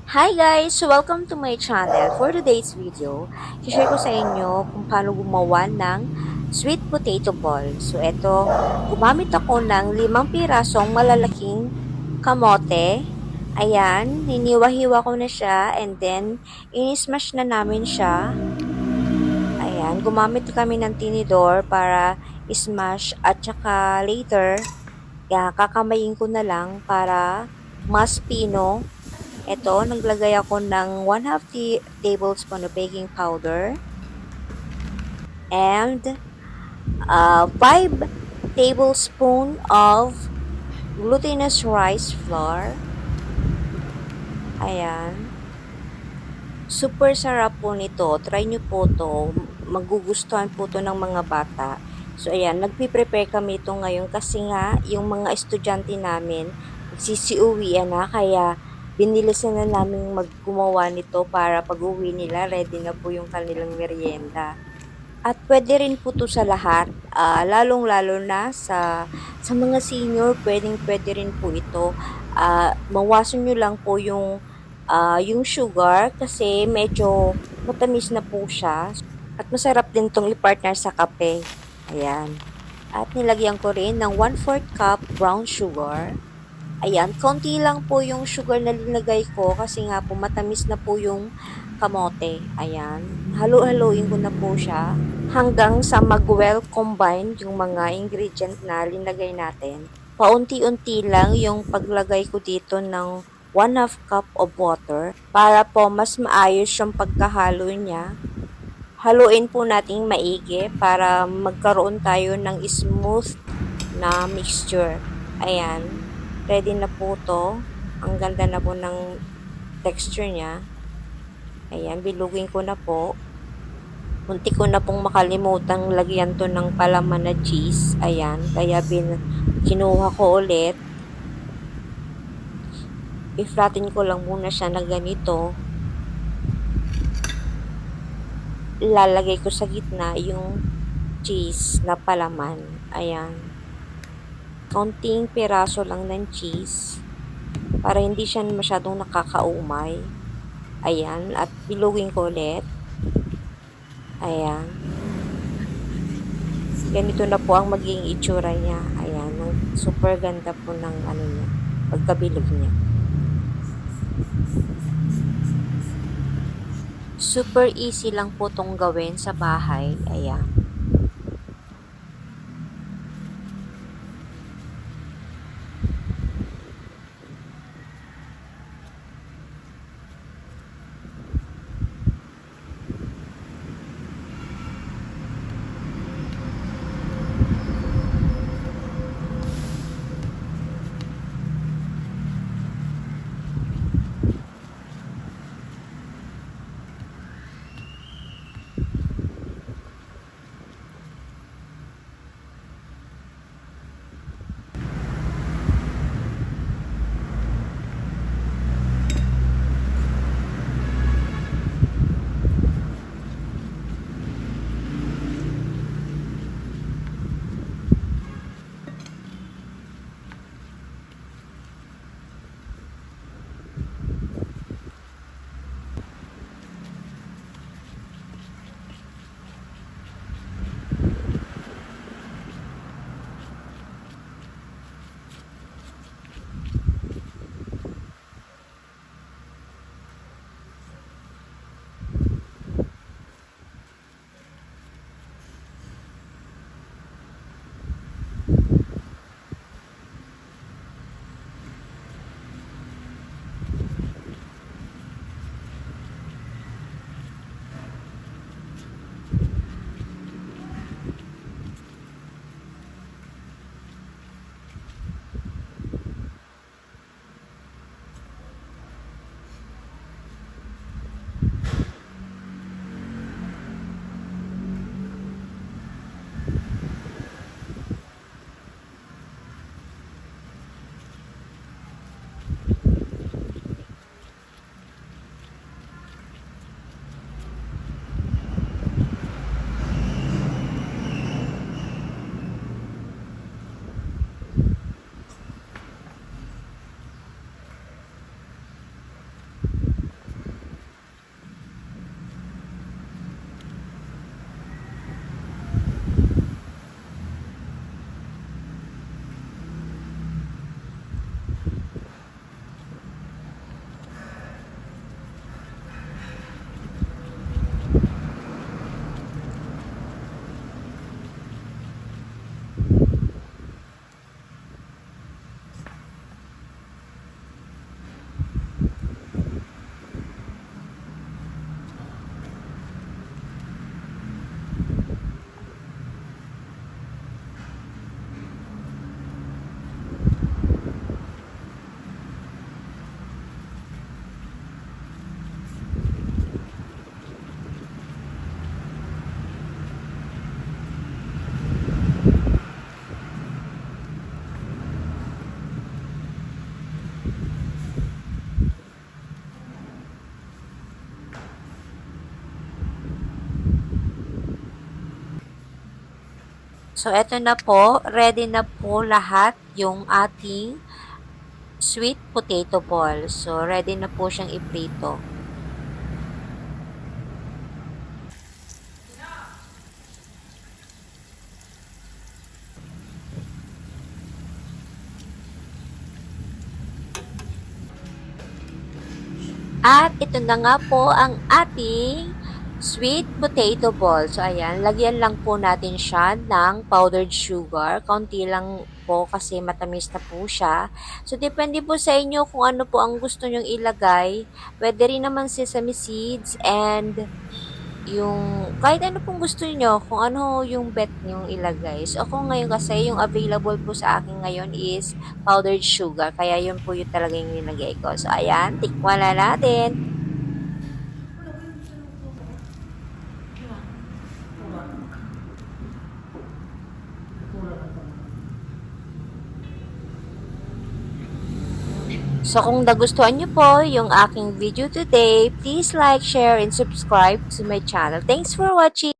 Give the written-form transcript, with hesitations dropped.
Hi guys! Welcome to my channel. For today's video, share ko sa inyo kung paano gumawa ng sweet potato ball. So ito, gumamit ako ng 5 pirasong malalaking kamote. Ayan, hiniwa-hiwa ko na siya and then in-smash na namin siya. Ayan, gumamit kami ng tinidor para smash at saka later, kakamayin ko na lang para mas pino. Ito, naglagay ako ng 1/2 tablespoon of baking powder and 5 tablespoon of glutinous rice flour. Ayan. Super sarap po nito. Try nyo po to. Magugustuhan po to ng mga bata. So, ayan. Nagpiprepare kami ito ngayon kasi nga, yung mga estudyante namin, magsisiuwian na. Kaya, binilisan na namin maggumawa nito para pag-uwi nila, ready na po yung kanilang merienda. At pwede rin po to sa lahat, lalong-lalo na sa mga senior, pwedeng-pwede rin po ito. Mawasan nyo lang po yung sugar kasi medyo matamis na po siya. At masarap din tong i-partner sa kape. Ayan. At nilagyan ko rin ng 1/4 cup brown sugar. Ayan, konti lang po yung sugar na linagay ko kasi nga po matamis na po yung kamote. Ayan, halo-haloin ko na po siya hanggang sa mag-well combine yung mga ingredient na linagay natin. Paunti-unti lang yung paglagay ko dito ng 1/2 cup of water para po mas maayos yung pagkahalo niya. Haluin po nating maigi para magkaroon tayo ng smooth na mixture. Ayan. Ready na po to. Ang ganda na po ng texture niya. Ayan, bilugin ko na po. Munti ko na pong makalimutang lagyan to ng palaman na cheese. Ayan, kaya kinuha ko ulit. I-flatten ko lang muna siya na ganito. Ilalagay ko sa gitna yung cheese na palaman. Ayan. Kaunting piraso lang ng cheese para hindi siya masyadong nakakaumay. Ayan, at bilugin ko ulit. Ayan. Ganito na po ang magiging itsura niya. Ayan, super ganda po ng ano niya, pagkabilog niya. Super easy lang po tong gawin sa bahay. Ayan. So, eto na po. Ready na po lahat yung ating sweet potato ball. So, ready na po siyang iprito. At ito na nga po ang ating sweet potato ball. So, ayan, lagyan lang po natin siya ng powdered sugar. Kaunti lang po kasi matamis na po siya. So, depende po sa inyo kung ano po ang gusto nyong ilagay. Pwede rin naman sesame seeds and yung kahit ano pong gusto niyo, kung ano yung bet niyong ilagay. So, ako ngayon kasi, yung available po sa akin ngayon is powdered sugar. Kaya yun po yung talaga yung nilagay ko. So, ayan, tikman na natin. So, kung nagustuhan niyo po yung aking video today, please like, share, and subscribe to my channel. Thanks for watching!